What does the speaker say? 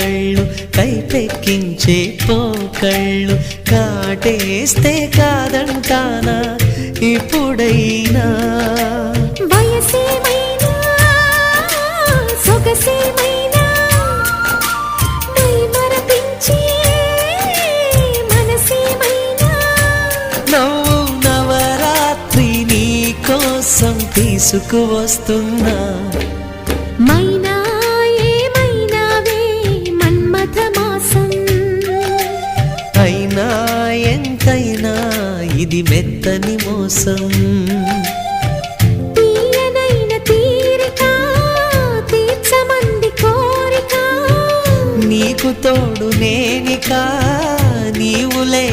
కళ్ళు కైపెక్కించే పోకళ్ళు కాటేస్తే కాదంటానా ఇప్పుడైనా వయసేమైనా సొగసేమైనా మరపించే మనసేమైనా నవ్వు నవరాత్రి నీ కోసం తీసుకువస్తున్నా మైనా ఏమైనావే మన్మథ మాసం అయినా ఎంతైనా ఇది మెత్తని మోసం తీయనైన తీరిక తీర్చమంది కోరిక నీకు తోడు నేనికా నీవులే